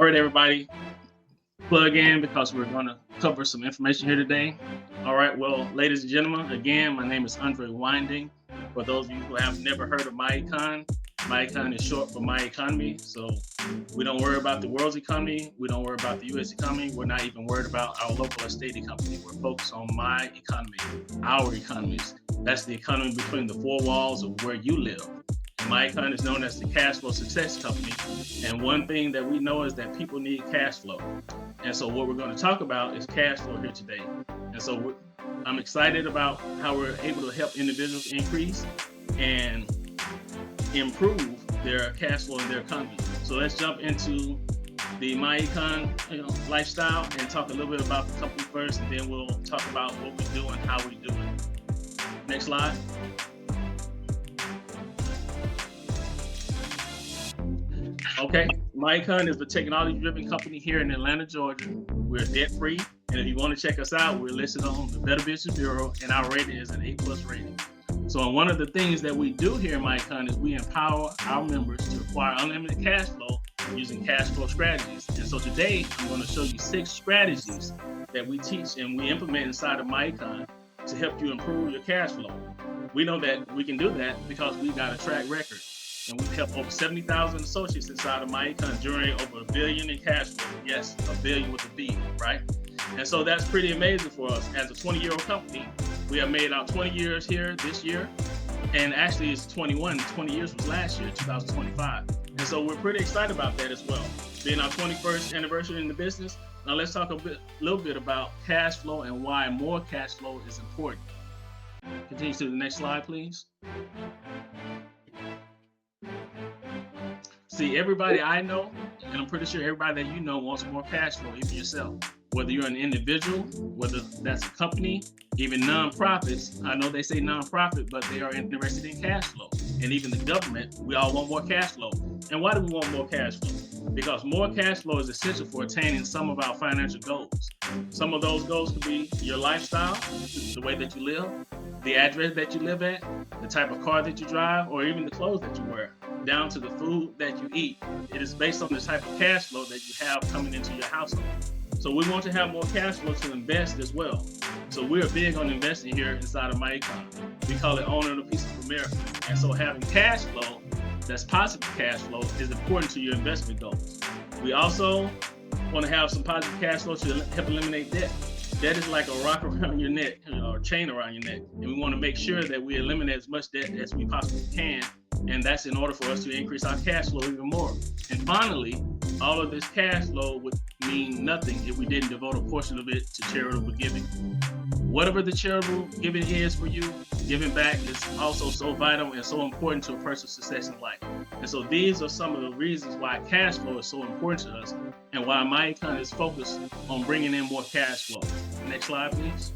right, everybody, plug in because we're going to cover some information here today. All right, well, ladies and gentlemen, again, my name is Andre Winding. For those of you who have never heard of MyEcon, MyEcon is short for My Economy. So we don't worry about the world's economy. We don't worry about the U.S. economy. We're not even worried about our local or state economy. We're focused on my economy, our economies. That's the economy between the four walls of where you live. MyEcon is known as the cash flow success company. And one thing that we know is that people need cash flow. And so what we're going to talk about is cash flow here today. And so I'm excited about how we're able to help individuals increase and improve their cash flow in their economy. So let's jump into the MyEcon lifestyle and talk a little bit about the company first, and then we'll talk about what we do and how we do it. Next slide. Okay, MyEcon is a technology-driven company here in Atlanta, Georgia. We're debt-free, and if you want to check us out, we're listed on the Better Business Bureau, and our rating is an A+ rating. So one of the things that we do here in MyEcon is we empower our members to acquire unlimited cash flow using cash flow strategies. And so today, I'm going to show you 6 strategies that we teach and we implement inside of MyEcon to help you improve your cash flow. We know that we can do that because we've got a track record. And we've helped over 70,000 associates inside of MyEcon generate over $1 billion in cash flow. Yes, $1 billion with a B, right? And so that's pretty amazing for us. As a 20-year-old company, we have made our 20 years here this year. And actually it's 21, 20 years was last year, 2025. And so we're pretty excited about that as well. Being our 21st anniversary in the business. Now let's talk a little bit about cash flow and why more cash flow is important. Continue to the next slide, please. See, everybody I know, and I'm pretty sure everybody that you know wants more cash flow, even yourself. Whether you're an individual, whether that's a company, even nonprofits. I know they say nonprofit, but they are interested in cash flow. And even the government, we all want more cash flow. And why do we want more cash flow? Because more cash flow is essential for attaining some of our financial goals. Some of those goals could be your lifestyle, the way that you live, the address that you live at, the type of car that you drive, or even the clothes that you wear, down to the food that you eat. It is based on the type of cash flow that you have coming into your household. So we want to have more cash flow to invest as well. So we're big on investing here inside of MyEcon. We call it owning a piece of America. And so having cash flow, that's positive cash flow, is important to your investment goals. We also want to have some positive cash flow to help eliminate debt. Debt is like a rock around your neck, or a chain around your neck. And we want to make sure that we eliminate as much debt as we possibly can. And that's in order for us to increase our cash flow even more. And finally, all of this cash flow would mean nothing if we didn't devote a portion of it to charitable giving. Whatever the charitable giving is for you, giving back is also so vital and so important to a person's success in life. And so these are some of the reasons why cash flow is so important to us and why MyEcon is focused on bringing in more cash flow. Next slide, please.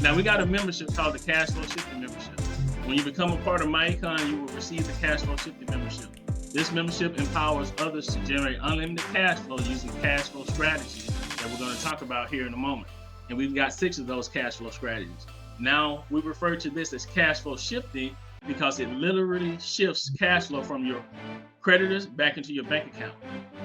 Now we got a membership called the Cash Flow Shifting Membership. When you become a part of MyEcon, you will receive the Cash Flow Shifting Membership. This membership empowers others to generate unlimited cash flow using cash flow strategies that we're going to talk about here in a moment. And we've got 6 of those cash flow strategies. Now we refer to this as cash flow shifting because it literally shifts cash flow from your creditors back into your bank account.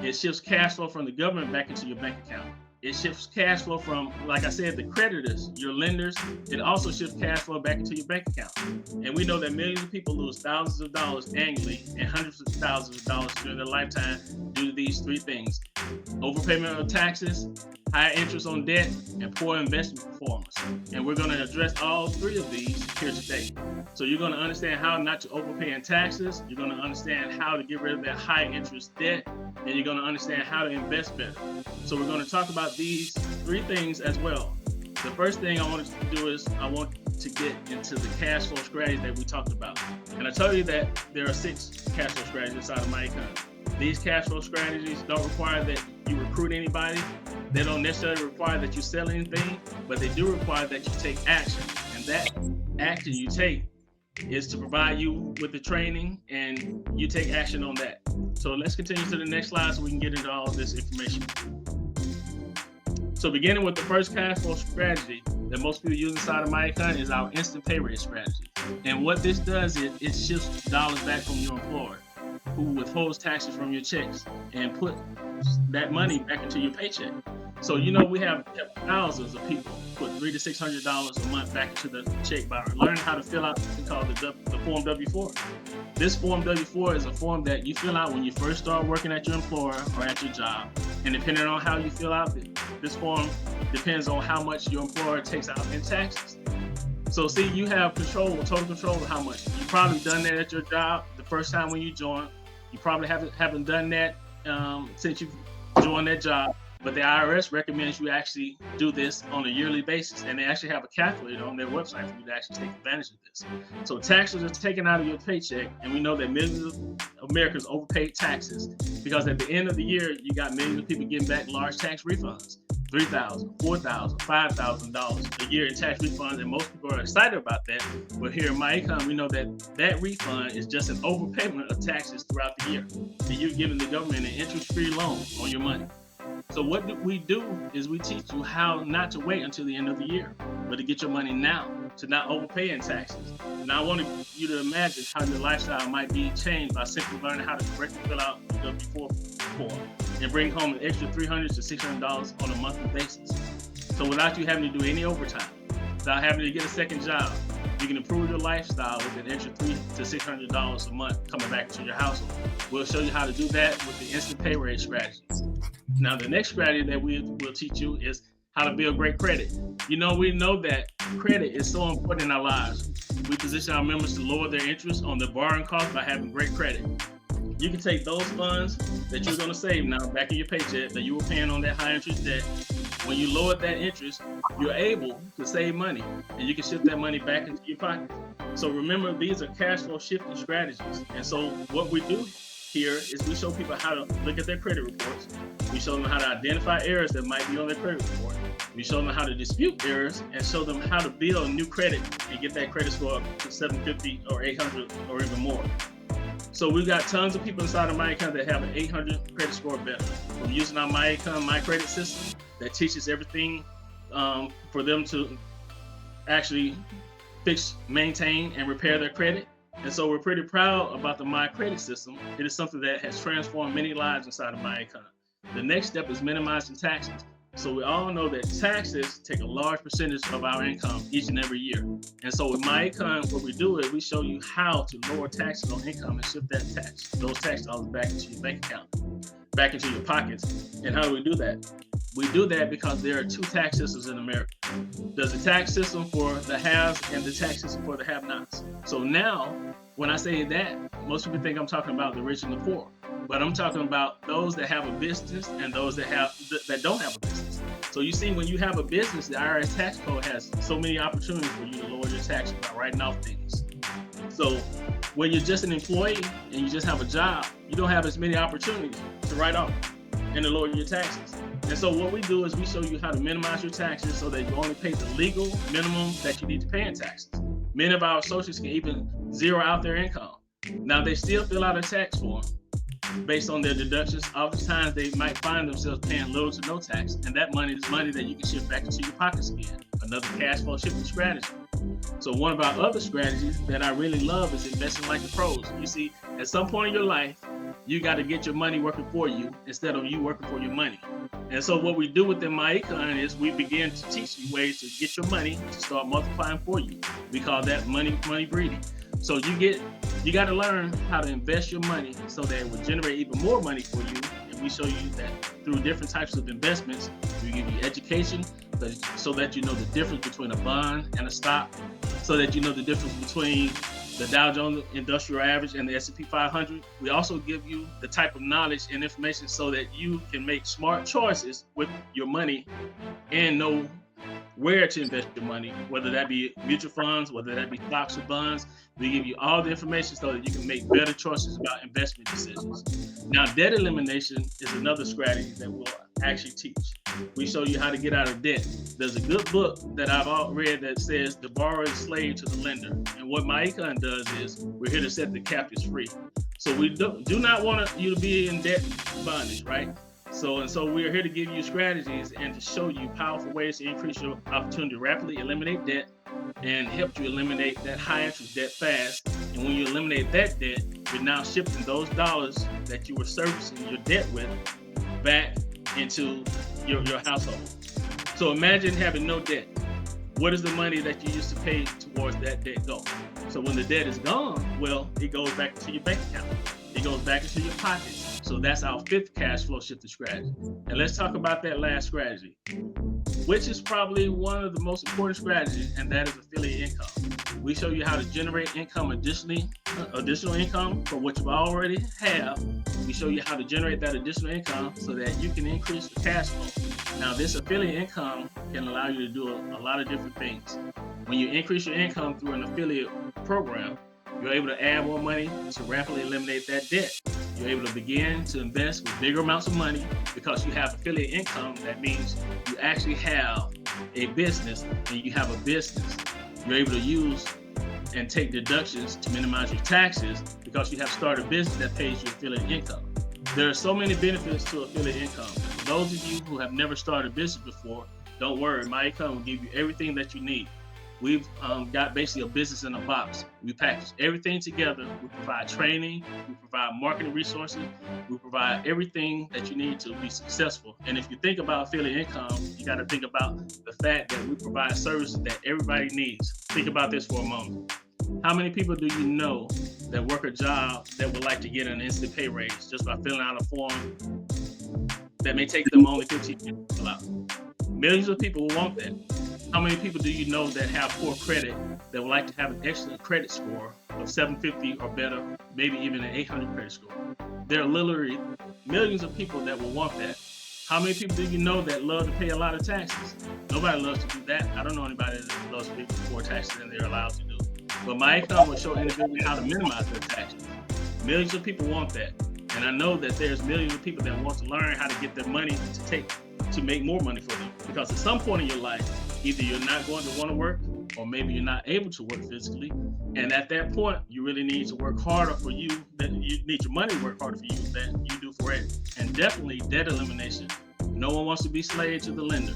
It shifts cash flow from the government back into your bank account. It shifts cash flow from, like I said, the creditors, your lenders. It also shifts cash flow back into your bank account. And we know that millions of people lose thousands of dollars annually and hundreds of thousands of dollars during their lifetime due to these 3 things: overpayment of taxes, high interest on debt, and poor investment performance. And we're going to address all 3 of these here today. So you're going to understand how not to overpay in taxes. You're going to understand how to get rid of that high interest debt. And you're going to understand how to invest better. So we're going to talk about these 3 things as well. The first thing I wanted to do is I want to get into the cash flow strategies that we talked about. And I told you that there are 6 cash flow strategies inside of MyEcon. These cash flow strategies don't require that you recruit anybody. They don't necessarily require that you sell anything, but they do require that you take action. And that action you take is to provide you with the training, and you take action on that. So let's continue to the next slide so we can get into all of this information. So beginning with the first cash flow strategy that most people use inside of MyEcon is our instant pay rate strategy. And And what this does is it shifts dollars back from your employer, who withholds taxes from your checks and put that money back into your paycheck. So we have thousands of people put $300 to $600 a month back into the check by learning how to fill out what's called the Form W-4. This Form W-4 is a form that you fill out when you first start working at your employer or at your job. And depending on how you fill out this form depends on how much your employer takes out in taxes. So see, you have total control of how much. You've probably done that at your job the first time when you joined. You probably haven't done that since you joined that job. But the IRS recommends you actually do this on a yearly basis, and they actually have a calculator on their website for you to actually take advantage of this. So taxes are taken out of your paycheck, and we know that millions of Americans overpaid taxes because at the end of the year, you got millions of people getting back large tax refunds, $3,000, $4,000, $5,000 a year in tax refunds, and most people are excited about that. But here in MyEcon, we know that refund is just an overpayment of taxes throughout the year. So you're giving the government an interest-free loan on your money. So what we do is we teach you how not to wait until the end of the year, but to get your money now, to not overpay in taxes. And I want you to imagine how your lifestyle might be changed by simply learning how to correctly fill out the W-4 form and bring home an extra $300 to $600 on a monthly basis. So without you having to do any overtime, without having to get a second job, you can improve your lifestyle with an extra $300 to $600 a month coming back into your household. We'll show you how to do that with the instant pay raise strategy. Now, the next strategy that we will teach you is how to build great credit. We know that credit is so important in our lives. We position our members to lower their interest on their borrowing costs by having great credit. You can take those funds that you're going to save now back in your paycheck that you were paying on that high interest debt. When you lower that interest, you're able to save money, and you can shift that money back into your pocket. So remember, these are cash flow shifting strategies. And so what we do here is we show people how to look at their credit reports. We show them how to identify errors that might be on their credit report. We show them how to dispute errors and show them how to build new credit and get that credit score up to 750 or 800 or even more. So we've got tons of people inside of MyEcon that have an 800 credit score better. We're using our MyEcon My Credit system that teaches everything for them to actually fix, maintain, and repair their credit. And so we're pretty proud about the My Credit system. It is something that has transformed many lives inside of MyEcon. The next step is minimizing taxes. So we all know that taxes take a large percentage of our income each and every year. And so with MyEcon, what we do is we show you how to lower taxes on income and shift those tax dollars back into your bank account, back into your pockets. And how do we do that? We do that because there are two tax systems in America. There's a tax system for the haves and the tax system for the have-nots. So now, when I say that, most people think I'm talking about the rich and the poor. But I'm talking about those that have a business and those that don't have a business. So you see, when you have a business, the IRS tax code has so many opportunities for you to lower your taxes by writing off things. So when you're just an employee and you just have a job, you don't have as many opportunities to write off and to lower your taxes. And so what we do is we show you how to minimize your taxes so that you only pay the legal minimum that you need to pay in taxes. Many of our associates can even zero out their income. Now, they still fill out a tax form based on their deductions. Oftentimes, they might find themselves paying little to no tax, and that money is money that you can shift back into your pockets again. Another cash flow shifting strategy. So one of our other strategies that I really love is investing like the pros. You see, at some point in your life, you got to get your money working for you instead of you working for your money. And so what we do within MyEcon is we begin to teach you ways to get your money to start multiplying for you. We call that money breeding. So you got to learn how to invest your money so that it will generate even more money for you. And we show you that through different types of investments. We give you education so that you know the difference between a bond and a stock, so that you know the difference between the Dow Jones Industrial Average and the S&P 500. We also give you the type of knowledge and information so that you can make smart choices with your money and know where to invest your money, whether that be mutual funds, whether that be stocks or bonds. We give you all the information so that you can make better choices about investment decisions. Now, debt elimination is another strategy that we'll actually teach. We show you how to get out of debt. There's a good book that I've read that says the borrower is slave to the lender. And what MyEcon does is we're here to set the captives free. So we do not want you to be in debt bondage, right? So we're here to give you strategies and to show you powerful ways to increase your opportunity to rapidly eliminate debt and help you eliminate that high interest debt fast. And when you eliminate that debt, you're now shifting those dollars that you were servicing your debt with back into your household. So imagine having no debt. What is the money that you used to pay towards that debt go? So when the debt is gone, well, it goes back into your bank account. It goes back into your pockets. So that's our fifth cash flow shifting strategy. And let's talk about that last strategy, which is probably one of the most important strategies, and that is affiliate income. We show you how to generate income additional income from what you already have. We show you how to generate that additional income so that you can increase the cash flow. Now, this affiliate income can allow you to do a lot of different things. When you increase your income through an affiliate program, you're able to add more money to rapidly eliminate that debt. You're able to begin to invest with bigger amounts of money because you have affiliate income. That means you actually have a business and you have a business. You're able to use and take deductions to minimize your taxes because you have started a business that pays you affiliate income. There are so many benefits to affiliate income. For those of you who have never started a business before, don't worry, MyEcon will give you everything that you need. We've got basically a business in a box. We package everything together. We provide training, we provide marketing resources, we provide everything that you need to be successful. And if you think about affiliate income, you got to think about the fact that we provide services that everybody needs. Think about this for a moment. How many people do you know that work a job that would like to get an instant pay raise just by filling out a form that may take them only 15 minutes to fill out? Millions of people will want that. How many people do you know that have poor credit that would like to have an excellent credit score of 750 or better, maybe even an 800 credit score? There are literally millions of people that will want that. How many people do you know that love to pay a lot of taxes? Nobody loves to do that. I don't know anybody that loves to pay more taxes than they're allowed to do. But MyEcon will show individuals how to minimize their taxes. Millions of people want that. And I know that there's millions of people that want to learn how to get their money to make more money for them. Because at some point in your life, either you're not going to want to work or maybe you're not able to work physically. And at that point, you really need to work harder for you, that you need your money to work harder for you than you do for it. And definitely debt elimination. No one wants to be slave to the lender.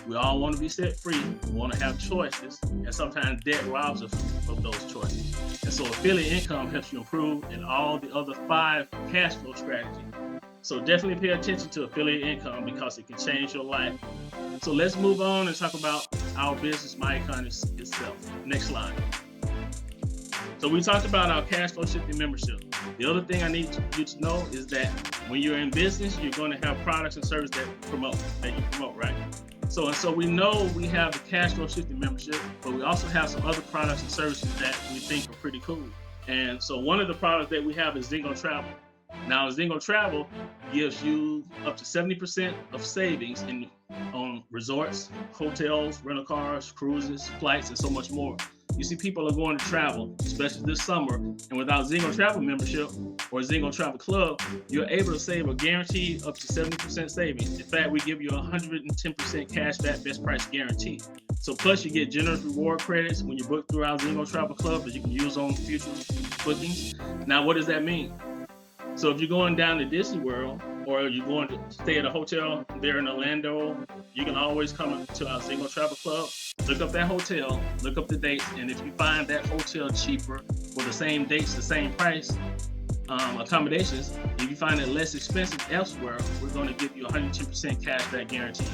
We all want to be set free. We want to have choices. And sometimes debt robs us of those choices. And so affiliate income helps you improve in all the other 5 cash flow strategies. So definitely pay attention to affiliate income because it can change your life. So let's move on and talk about our business, MyEcon itself. Next slide. So we talked about our cash flow shifting membership. The other thing I need you to know is that when you're in business, you're going to have products and services that you promote, right? So we know we have the cash flow shifting membership, but we also have some other products and services that we think are pretty cool. And so one of the products that we have is Zingo Travel. Now, Zingo Travel gives you up to 70% of savings on resorts, hotels, rental cars, cruises, flights, and so much more. You see, people are going to travel, especially this summer, and without Zingo Travel membership or Zingo Travel Club, you're able to save a guaranteed up to 70% savings. In fact, we give you 110% cash back best price guarantee. So plus you get generous reward credits when you book through our Zingo Travel Club that you can use on future bookings. Now, what does that mean? So if you're going down to Disney World or you're going to stay at a hotel there in Orlando, you can always come to our Zingo Travel Club, look up that hotel, look up the dates, and if you find that hotel cheaper for the same dates, the same price, accommodations, if you find it less expensive elsewhere, we're going to give you 110% cash back guarantee.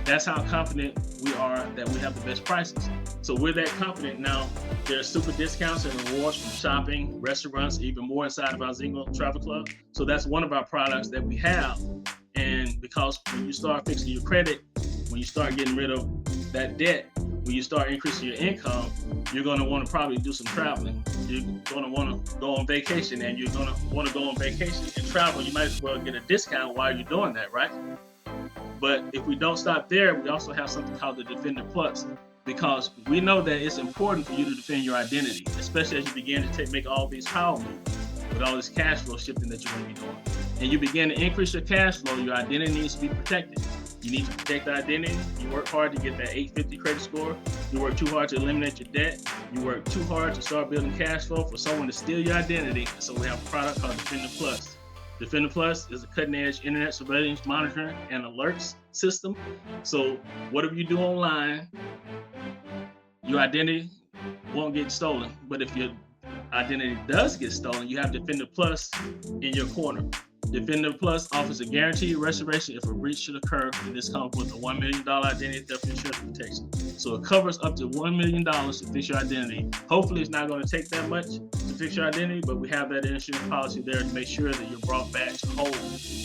That's how confident we are that we have the best prices. So we're that confident now. There's super discounts and rewards from shopping, restaurants, even more inside of our Zingo Travel Club. So that's one of our products that we have. And because when you start fixing your credit, when you start getting rid of that debt, when you start increasing your income, you're going to want to probably do some traveling. You're going to want to go on vacation, and you're going to want to go on vacation and travel. You might as well get a discount while you're doing that, right? But if we don't stop there, we also have something called the Defender Plus, because we know that it's important for you to defend your identity, especially as you begin to make all these power moves with all this cash flow shifting that you're going to be doing. And you begin to increase your cash flow, your identity needs to be protected. You need to protect the identity. You work hard to get that 850 credit score. You work too hard to eliminate your debt. You work too hard to start building cash flow for someone to steal your identity. So we have a product called Defender Plus. Defender Plus is a cutting-edge internet surveillance monitoring and alerts system. So whatever you do online, your identity won't get stolen. But if your identity does get stolen, you have Defender Plus in your corner. Defender Plus offers a guaranteed restoration if a breach should occur, and this comes with a $1 million identity theft insurance protection. So it covers up to $1 million to fix your identity. Hopefully it's not going to take that much to fix your identity, but we have that insurance policy there to make sure that you're brought back to whole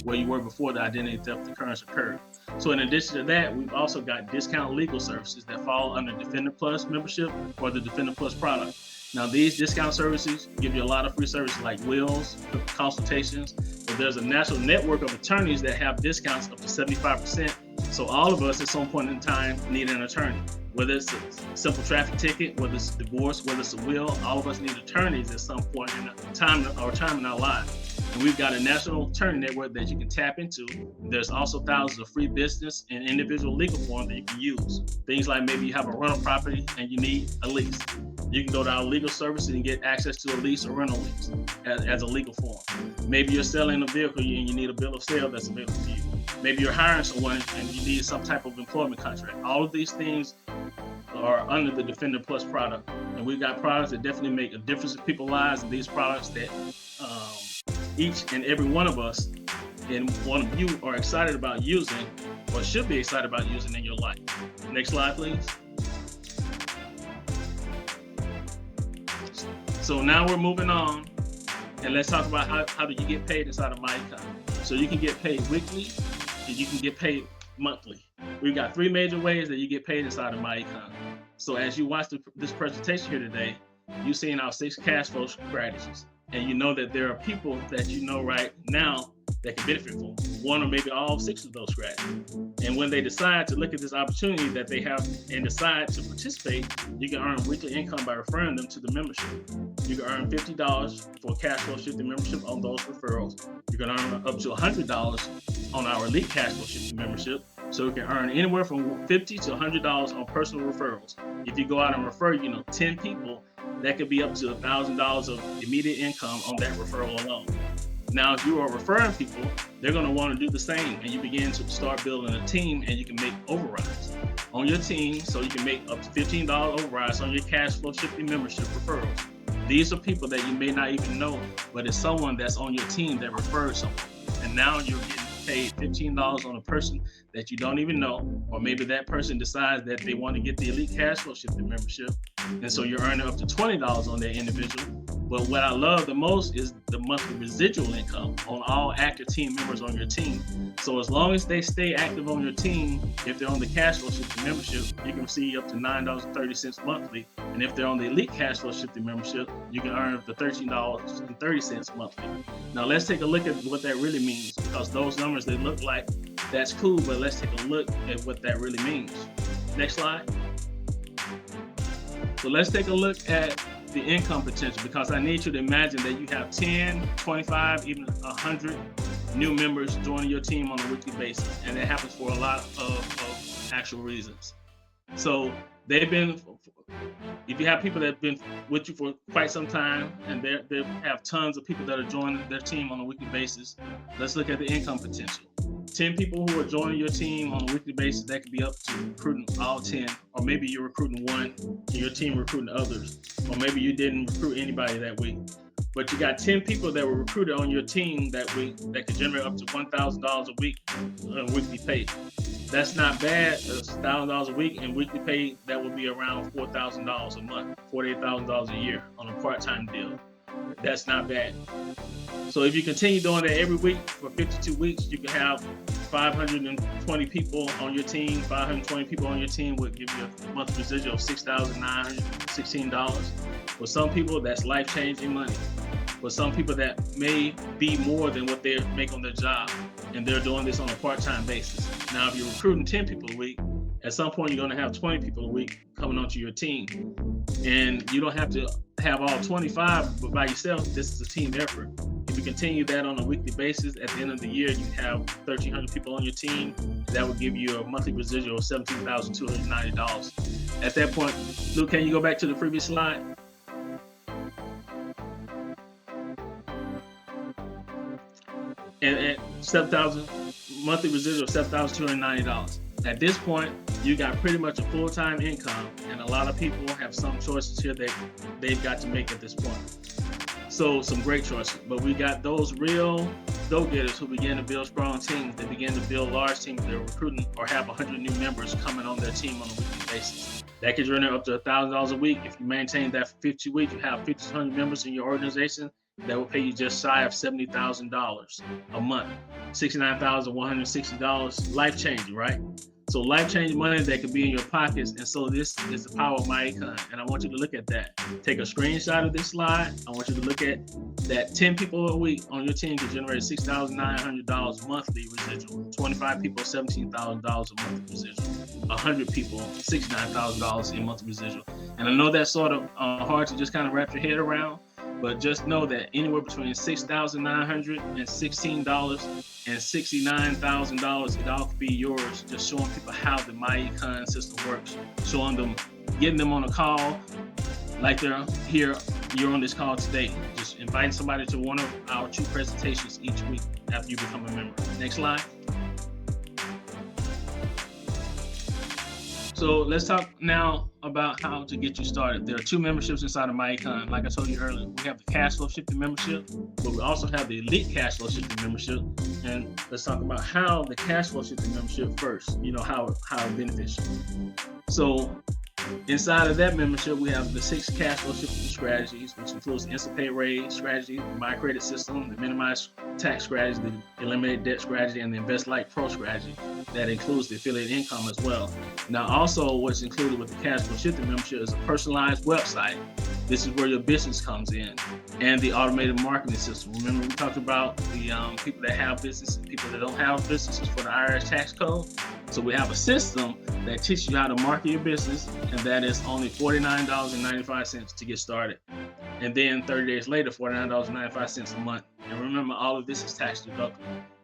where you were before the identity theft occurrence occurred. So in addition to that, we've also got discount legal services that fall under Defender Plus membership or the Defender Plus product. Now, these discount services give you a lot of free services like wills, consultations, but there's a national network of attorneys that have discounts up to 75%. So all of us at some point in time need an attorney. Whether it's a simple traffic ticket, whether it's a divorce, whether it's a will, all of us need attorneys at some point in time in our lives. And we've got a national attorney network that you can tap into. There's also thousands of free business and individual legal forms that you can use. Things like maybe you have a rental property and you need a lease. You can go to our legal services and get access to a lease or rental lease as a legal form. Maybe you're selling a vehicle and you need a bill of sale that's available to you. Maybe you're hiring someone and you need some type of employment contract. All of these things are under the Defender Plus product. And we've got products that definitely make a difference in people's lives, and these products that each and every one of us and one of you are excited about using or should be excited about using in your life. Next slide, please. So now we're moving on, and let's talk about how do you get paid inside of MyEcon. So you can get paid weekly and you can get paid monthly. We've got 3 major ways that you get paid inside of MyEcon. So as you watch this presentation here today, you've seen our 6 cash flow strategies, and you know that there are people that you know right now that can benefit from one or maybe all 6 of those strategies. And when they decide to look at this opportunity that they have and decide to participate, you can earn weekly income by referring them to the membership. You can earn $50 for cash flow shifting membership on those referrals. You can earn up to $100 on our elite cash flow shifting membership. So you can earn anywhere from $50 to $100 on personal referrals. If you go out and refer, 10 people, that could be up to $1,000 of immediate income on that referral alone. Now, if you are referring people, they're going to want to do the same, and you begin to start building a team, and you can make overrides on your team. So you can make up to $15 overrides on your cash flow shifting membership referrals. These are people that you may not even know, but it's someone that's on your team that referred someone. And now you're getting paid $15 on a person that you don't even know, or maybe that person decides that they want to get the elite cash flow shifting membership, and so you're earning up to $20 on that individual. But what I love the most is the monthly residual income on all active team members on your team. So as long as they stay active on your team, if they're on the cash flow shifting membership, you can receive up to $9.30 monthly. And if they're on the elite cash flow shifting membership, you can earn up to $13.30 monthly. Now let's take a look at what that really means, because those numbers, they look like that's cool, but let's take a look at what that really means. Next slide. So let's take a look at the income potential, because I need you to imagine that you have 10, 25, even 100 new members joining your team on a weekly basis. And that happens for a lot of actual reasons. So they've been, if you have people that have been with you for quite some time, and they have tons of people that are joining their team on a weekly basis, let's look at the income potential. 10 people who are joining your team on a weekly basis, that could be up to recruiting all 10, or maybe you're recruiting one and your team recruiting others, or maybe you didn't recruit anybody that week. But you got 10 people that were recruited on your team that week that could generate up to $1,000 a week weekly pay. That's not bad. That's $1,000 a week, and weekly pay, that would be around $4,000 a month, $48,000 a year on a part-time deal. That's not bad. So if you continue doing that every week for 52 weeks, you can have 520 people on your team. 520 people on your team would give you a monthly residual of $6,916. For some people, that's life-changing money. For some people, that may be more than what they make on their job, and they're doing this on a part-time basis. Now, if you're recruiting 10 people a week, at some point, you're going to have 20 people a week coming onto your team. And you don't have to have all 25 by yourself. This is a team effort. If you continue that on a weekly basis, at the end of the year, you have 1,300 people on your team. That would give you a monthly residual of $17,290. At that point, Luke, can you go back to the previous slide? and $7,000 monthly residual of $7,290. At this point, you got pretty much a full-time income, and a lot of people have some choices here that they've got to make at this point. So some great choices, but we got those real go-getters who begin to build strong teams. They begin to build large teams. They're recruiting or have 100 new members coming on their team on a weekly basis. That could earn up to $1,000 a week. If you maintain that for 50 weeks, you have 1,500 members in your organization. That will pay you just shy of $70,000 a month, $69,160, life-changing, right? So life-changing money that could be in your pockets. And so this is the power of MyEcon. And I want you to look at that. Take a screenshot of this slide. I want you to look at that 10 people a week on your team can generate $6,900 monthly residual. 25 people, $17,000 a monthly residual. 100 people, $69,000 in monthly residual. And I know that's sort of hard to just kind of wrap your head around, but just know that anywhere between $6,900 and $16 and $69,000, it all could be yours. Just showing people how the MyEcon system works, showing them, getting them on a call like they're here. You're on this call today. Just inviting somebody to one of our 2 presentations each week after you become a member. Next slide. So let's talk now about how to get you started. There are 2 memberships inside of MyEcon. Like I told you earlier, we have the cash flow shifting membership, but we also have the elite cash flow shifting membership. And let's talk about how the cash flow shifting membership first, how it benefits you. So inside of that membership, we have the 6 cash flow shifting strategies, which includes the instant pay raise strategy, the My Credit system, the minimized tax strategy, the eliminate debt strategy, and the invest like pro strategy. That includes the affiliate income as well. Now, also what's included with the cash flow shifting membership is a personalized website. This is where your business comes in, and the automated marketing system. Remember, we talked about the people that have businesses and people that don't have businesses for the IRS tax code. So we have a system that teaches you how to market your business, and that is only $49.95 to get started. And then 30 days later, $49.95 a month. And remember, all of this is tax deductible.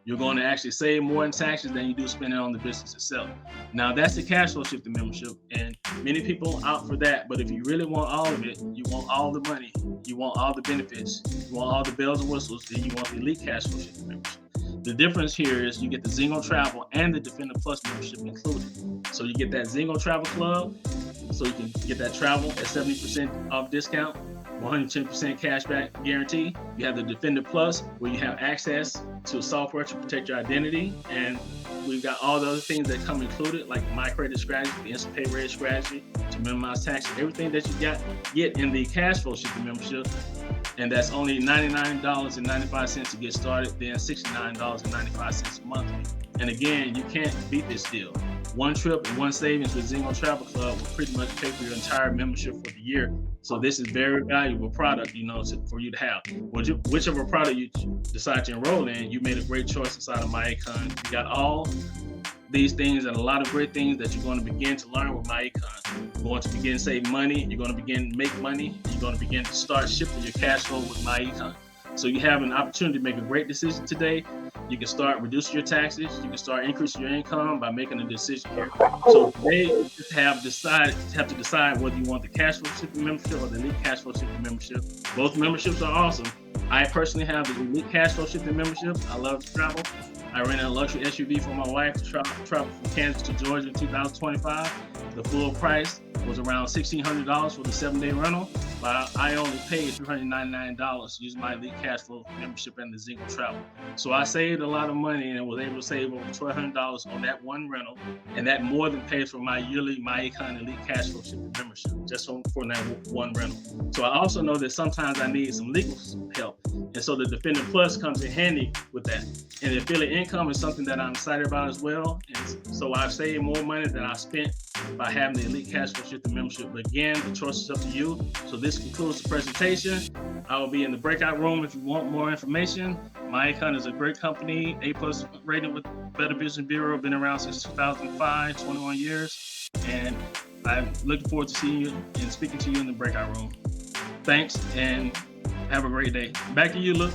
You're going to actually save more in taxes than you do spending on the business itself. Now, that's the cash flow shifting membership, and many people opt for that. But if you really want all of it, you want all the money, you want all the benefits, you want all the bells and whistles, then you want the elite cash flow shifting membership. The difference here is you get the Zingo Travel and the Defender Plus membership included. So you get that Zingo Travel Club, so you can get that travel at 70% off discount, 110% cashback guarantee. You have the Defender Plus, where you have access to software to protect your identity, and we've got all the other things that come included, like My Credit strategy, the instant pay raise strategy to minimize taxes, everything that you get in the cash flow shifting membership. And that's only $99.95 to get started, then $69.95 monthly. And again, you can't beat this deal. One trip and one savings with Zingo Travel Club will pretty much pay for your entire membership for the year. So this is very valuable product, for you to have. Whichever product you decide to enroll in, you made a great choice inside of MyEcon. You got all these things and a lot of great things that you're going to begin to learn with MyEcon. You're going to begin to save money. You're going to begin to make money. You're going to begin to start shifting your cash flow with MyEcon. So you have an opportunity to make a great decision today. You can start reducing your taxes. You can start increasing your income by making a decision here. So today, you just have to decide whether you want the cash flow shifting membership or the elite cash flow shifting membership. Both memberships are awesome. I personally have the elite cash flow shifting membership. I love to travel. I rented a luxury SUV for my wife to travel from Kansas to Georgia in 2025. The full price was around $1,600 for the 7-day rental, but I only paid $399 using my elite cash flow membership and the Zingo Travel. So I saved a lot of money and was able to save over $1,200 on that one rental, and that more than pays for my yearly MyEcon elite cash flow shipping membership just for that one rental. So I also know that sometimes I need some legal help, and so the Defender Plus comes in handy with that. And the affiliate income is something that I'm excited about as well. And so I've saved more money than I spent by having the elite cash flow shifting membership. But again, the choice is up to you. So this concludes the presentation. I will be in the breakout room if you want more information. MyEcon is a great company, A+ rated with Better Business Bureau, been around since 2005, 21 years. And I'm looking forward to seeing you and speaking to you in the breakout room. Thanks and have a great day. Back to you, Luke.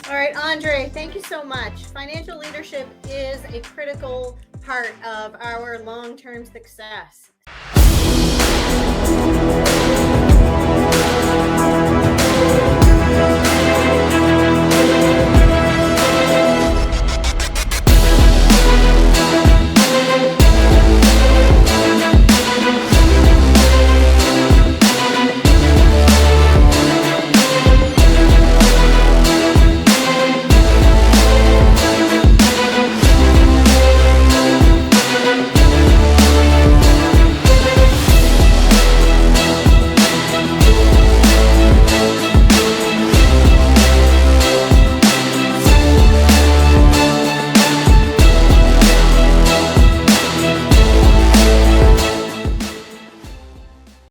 All right, Andre, thank you so much. Financial leadership is a critical part of our long-term success.